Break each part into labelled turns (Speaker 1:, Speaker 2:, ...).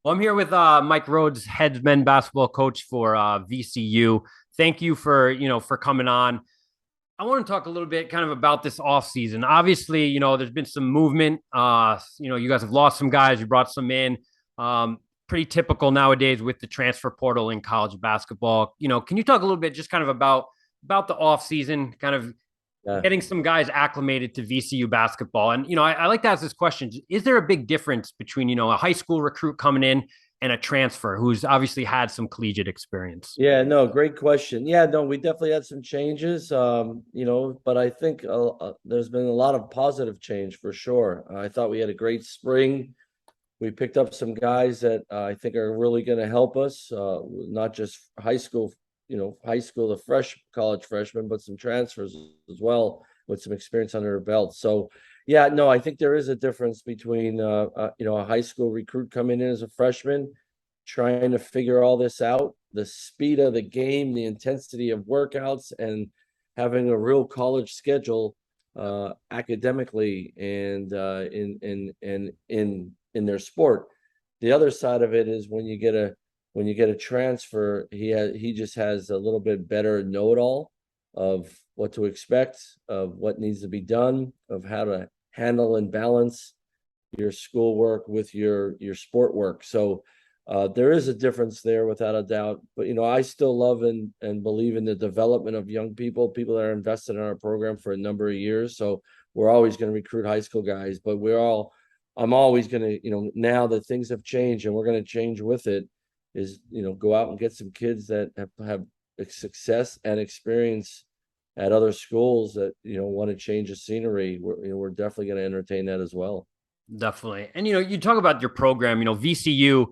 Speaker 1: Well, I'm here with Mike Rhoades, head men's basketball coach for VCU. Thank you for for coming on. I want to talk a little bit kind of about this offseason. Obviously, there's been some movement. You guys have lost some guys, you brought some in. Pretty typical nowadays with the transfer portal in college basketball. Can you talk a little bit just kind of about the offseason, kind of
Speaker 2: Yeah.
Speaker 1: getting some guys acclimated to VCU basketball? And I like to ask this question: is there a big difference between a high school recruit coming in and a transfer who's obviously had some collegiate experience?
Speaker 2: Yeah, no, great question. Yeah, no, we definitely had some changes, but I think there's been a lot of positive change for sure. I thought we had a great spring. We picked up some guys that I think are really going to help us, not just high school, the college freshmen, but some transfers as well with some experience under their belt. So, yeah, no, I think there is a difference between, a high school recruit coming in as a freshman, trying to figure all this out, the speed of the game, the intensity of workouts, and having a real college schedule academically and in their sport. The other side of it is when you get a transfer, he just has a little bit better know-it-all of what to expect, of what needs to be done, of how to handle and balance your schoolwork with your sport work. So there is a difference there without a doubt. But I still love and believe in the development of young people that are invested in our program for a number of years. So we're always going to recruit high school guys, but I'm always going to, now that things have changed and we're going to change with it, is go out and get some kids that have success and experience at other schools that want to change the scenery. We're definitely going to entertain that as well.
Speaker 1: Definitely. And you talk about your program, VCU,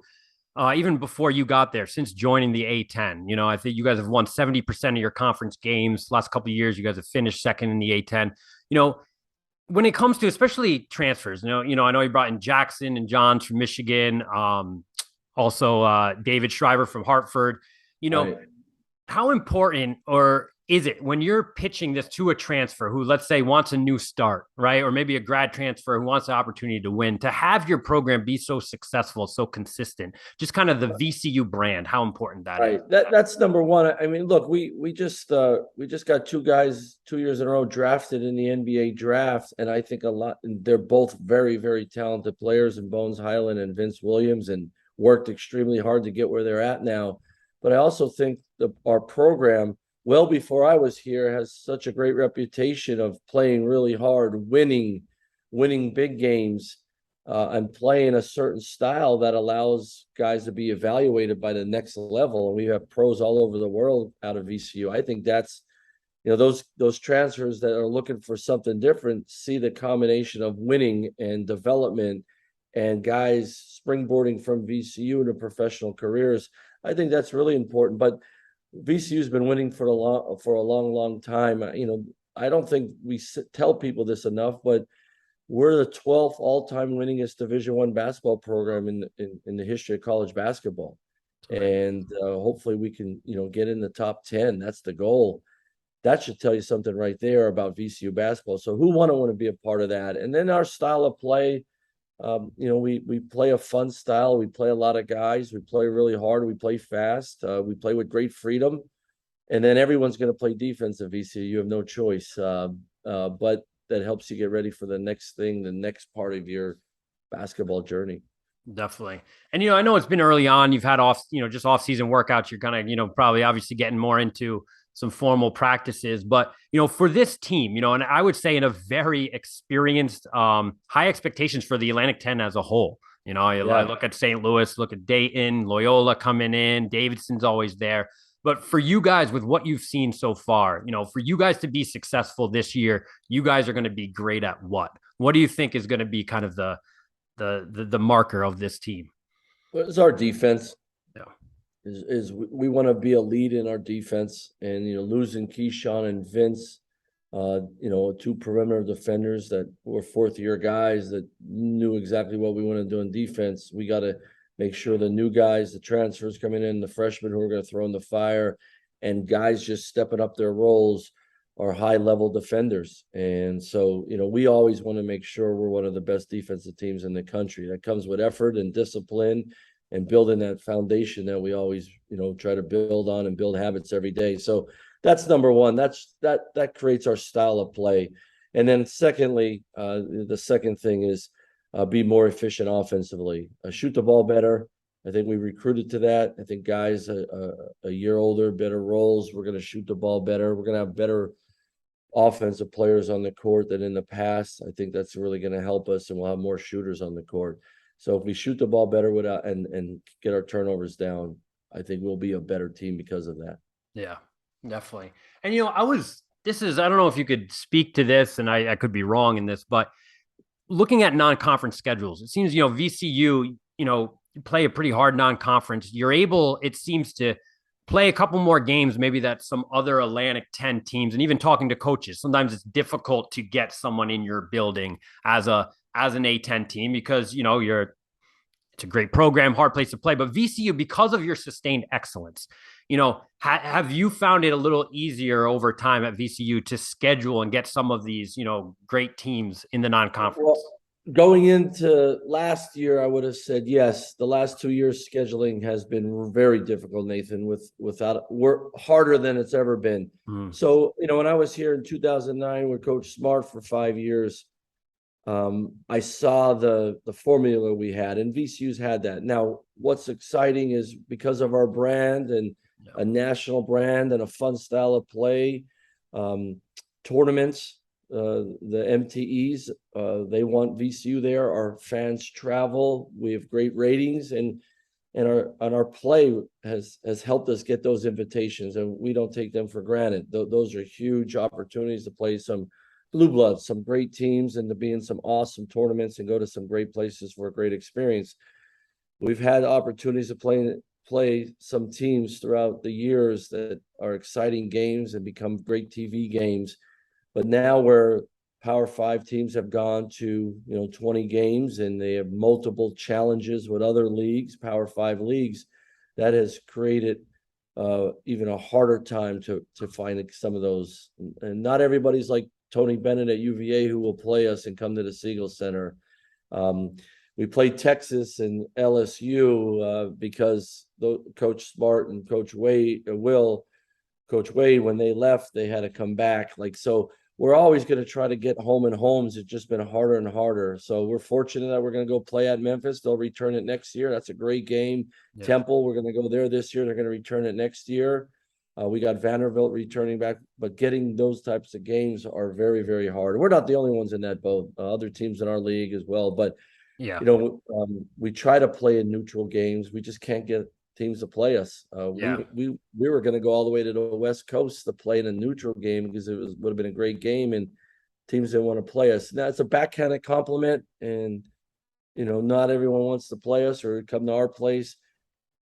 Speaker 1: even before you got there, since joining the A10, I think you guys have won 70% of your conference games. Last couple of years, you guys have finished second in the A10. You know, when it comes to especially transfers, I know you brought in Jackson and Johns from Michigan, also David Shriver from Hartford. You know,
Speaker 2: Right.
Speaker 1: how important or is it when you're pitching this to a transfer who, let's say, wants a new start, right? Or maybe a grad transfer who wants the opportunity to win, to have your program be so successful, so consistent, just kind of the VCU brand, how important that is?
Speaker 2: Right. That's number one. I mean, look, we just got two guys 2 years in a row drafted in the NBA draft, and I think a lot. And they're both very, very talented players, in Bones Highland and Vince Williams, and worked extremely hard to get where they're at now. But I also think our program, well before I was here, has such a great reputation of playing really hard, winning big games, and playing a certain style that allows guys to be evaluated by the next level. And we have pros all over the world out of VCU. I think that's those transfers that are looking for something different see the combination of winning and development and guys springboarding from VCU into professional careers. I think that's really important. But VCU's been winning for a long time. I don't think we tell people this enough, but we're the 12th all-time winningest Division I basketball program in the history of college basketball. And hopefully we can, get in the top 10. That's the goal. That should tell you something right there about VCU basketball. So who wouldn't want to be a part of that? And then our style of play, we play a fun style. We play a lot of guys. We play really hard. We play fast. We play with great freedom. And then everyone's going to play defense at VCU. You have no choice. But that helps you get ready for the next thing, the next part of your basketball journey.
Speaker 1: Definitely. And I know it's been early on. You've had just off season workouts. You're kind of, probably obviously getting more into some formal practices. But, for this team, and I would say in a very experienced, high expectations for the Atlantic 10 as a whole. I
Speaker 2: Yeah.
Speaker 1: look at St. Louis, look at Dayton, Loyola coming in, Davidson's always there. But for you guys, with what you've seen so far, for you guys to be successful this year, you guys are going to be great at what? What do you think is going to be kind of the marker of this team?
Speaker 2: But it's our defense.
Speaker 1: Yeah.
Speaker 2: Is we want to be a lead in our defense, and losing Keyshawn and Vince, two perimeter defenders that were fourth year guys that knew exactly what we want to do in defense. We got to make sure the new guys, the transfers coming in, the freshmen who are going to throw in the fire, and guys just stepping up their roles are high level defenders. And so, we always want to make sure we're one of the best defensive teams in the country. That comes with effort and discipline and building that foundation that we always, try to build on and build habits every day. So that's number one. That creates our style of play. And then secondly, the second thing is be more efficient offensively, shoot the ball better. I think we recruited to that. I think guys a year older, better roles. We're going to shoot the ball better. We're going to have better offensive players on the court than in the past. I think that's really going to help us, and we'll have more shooters on the court. So if we shoot the ball better without and get our turnovers down, I think we'll be a better team because of that.
Speaker 1: Yeah, definitely. And I don't know if you could speak to this, and I could be wrong in this, but looking at non-conference schedules, it seems VCU, play a pretty hard non-conference. You're able, it seems, to play a couple more games, maybe that some other Atlantic 10 teams, and even talking to coaches, sometimes it's difficult to get someone in your building as an A10 team because it's a great program, hard place to play. But VCU, because of your sustained excellence, have you found it a little easier over time at VCU to schedule and get some of these, great teams in the non-conference?
Speaker 2: Well, going into last year, I would have said yes. The last 2 years scheduling has been very difficult, Nathan, without work harder than it's ever been. So, when I was here in 2009 with Coach Smart for 5 years, I saw the formula we had, and VCU's had that. Now, what's exciting is because of our brand and a national brand and a fun style of play, tournaments, the MTEs, they want VCU there. Our fans travel. We have great ratings, and our play has helped us get those invitations, and we don't take them for granted. Those are huge opportunities to play some blue bloods, some great teams, and to be in some awesome tournaments and go to some great places for a great experience. We've had opportunities to play some teams throughout the years that are exciting games and become great TV games. But now where Power 5 teams have gone to, 20 games and they have multiple challenges with other leagues, Power 5 leagues, that has created even a harder time to find some of those. And not everybody's like Tony Bennett at UVA who will play us and come to the Siegel Center. We played Texas and LSU because Coach Smart and Coach Wade, when they left, they had to come back. So we're always going to try to get home and homes. It's just been harder and harder. So we're fortunate that we're going to go play at Memphis. They'll return it next year. That's a great game. Yeah. Temple, we're going to go there this year. They're going to return it next year. We got Vanderbilt returning back, but getting those types of games are very, very hard. We're not the only ones in that boat. Other teams in our league as well. But, we try to play in neutral games. We just can't get teams to play us. We were going to go all the way to the West Coast to play in a neutral game because would have been a great game, and teams didn't want to play us. Now it's a backhanded compliment, and not everyone wants to play us or come to our place,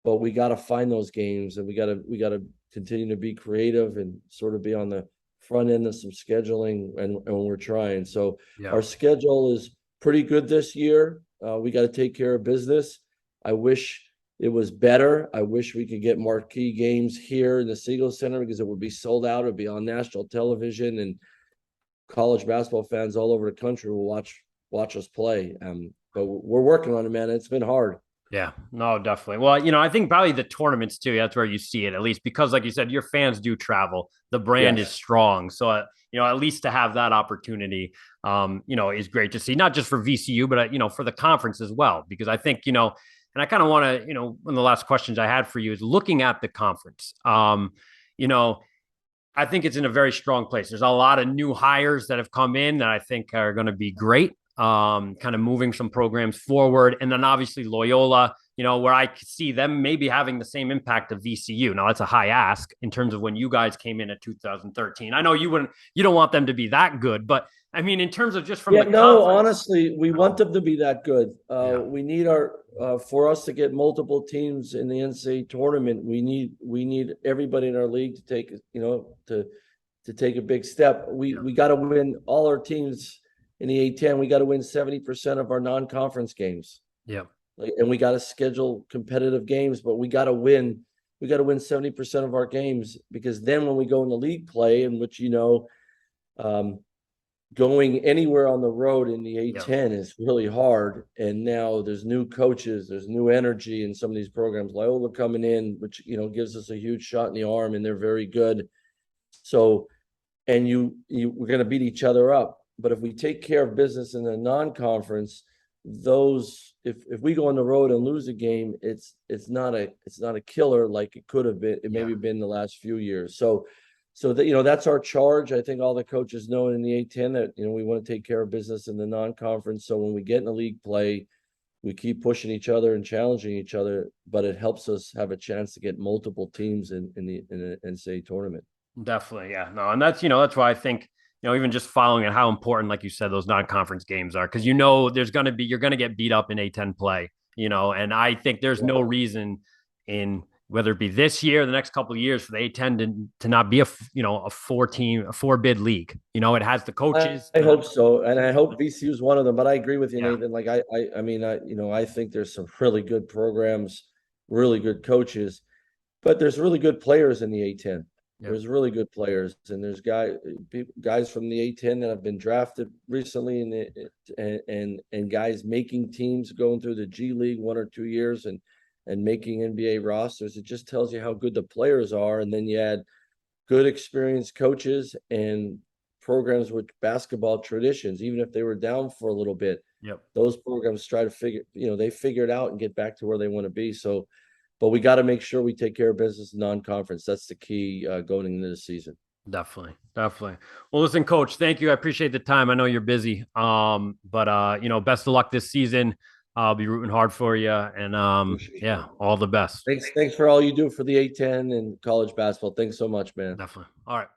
Speaker 2: but we got to find those games, and we got to continue to be creative and sort of be on the front end of some scheduling, and we're trying. So our schedule is pretty good this year. We got to take care of business. I wish it was better. I wish we could get marquee games here in the Siegel Center because it would be sold out. It would be on national television, and college basketball fans all over the country will watch us play. But we're working on it, man. It's been hard.
Speaker 1: Yeah, no, definitely. Well, I think probably the tournaments too. That's where you see it, at least because, like you said, your fans do travel. The brand is strong, so at least to have that opportunity, is great to see. Not just for VCU, but for the conference as well. Because I think and I kind of want to one of the last questions I had for you is looking at the conference. I think it's in a very strong place. There's a lot of new hires that have come in that I think are going to be great. Kind of moving some programs forward. And then obviously Loyola, where I could see them maybe having the same impact of VCU. Now that's a high ask in terms of when you guys came in at 2013. I know you don't want them to be that good, but I mean, in terms of just from the conference,
Speaker 2: honestly, we want them to be that good. We need for us to get multiple teams in the NCAA tournament, we need everybody in our league to take, to take a big step. We got to win all our teams in the A10. We got to win 70% of our non-conference games.
Speaker 1: Yeah.
Speaker 2: And we got to schedule competitive games, but we got to win. We got to win 70% of our games, because then when we go into league play, in which, going anywhere on the road in the
Speaker 1: Yeah.
Speaker 2: A10 is really hard. And now there's new coaches, there's new energy in some of these programs. Loyola coming in, which gives us a huge shot in the arm, and they're very good. So, and we're going to beat each other up. But if we take care of business in the non-conference, those if we go on the road and lose a game, it's not a killer like it could have been. It maybe been the last few years. So that that's our charge. I think all the coaches know in the A10 that we want to take care of business in the non-conference. So when we get in the league play, we keep pushing each other and challenging each other, but it helps us have a chance to get multiple teams in the NCAA tournament.
Speaker 1: Definitely, yeah. No, and that's why I think, even just following it, how important, like you said, those non-conference games are, because you're gonna get beat up in A10 play, and I think there's no reason in whether it be this year or the next couple of years for the A10 to not be a four bid league. It has the coaches.
Speaker 2: I hope so, and I hope VCU is one of them. But I agree with you,
Speaker 1: Yeah.
Speaker 2: Nathan. Like I mean, I think there's some really good programs, really good coaches, but there's really good players in the A10.
Speaker 1: Yeah.
Speaker 2: There's really good players, and there's guys from the A10 that have been drafted recently, and guys making teams going through the G League 1 or 2 years and making NBA rosters. It just tells you how good the players are, and then you add good experienced coaches and programs with basketball traditions, even if they were down for a little bit.
Speaker 1: Yep.
Speaker 2: Those programs try to they figure it out and get back to where they want to be. So, but we got to make sure we take care of business non-conference. That's the key going into the season.
Speaker 1: Definitely. Definitely. Well, listen, coach, thank you. I appreciate the time. I know you're busy. But best of luck this season. I'll be rooting hard for you. And yeah, all the best.
Speaker 2: Thanks for all you do for the A10 and college basketball. Thanks so much, man.
Speaker 1: Definitely. All right.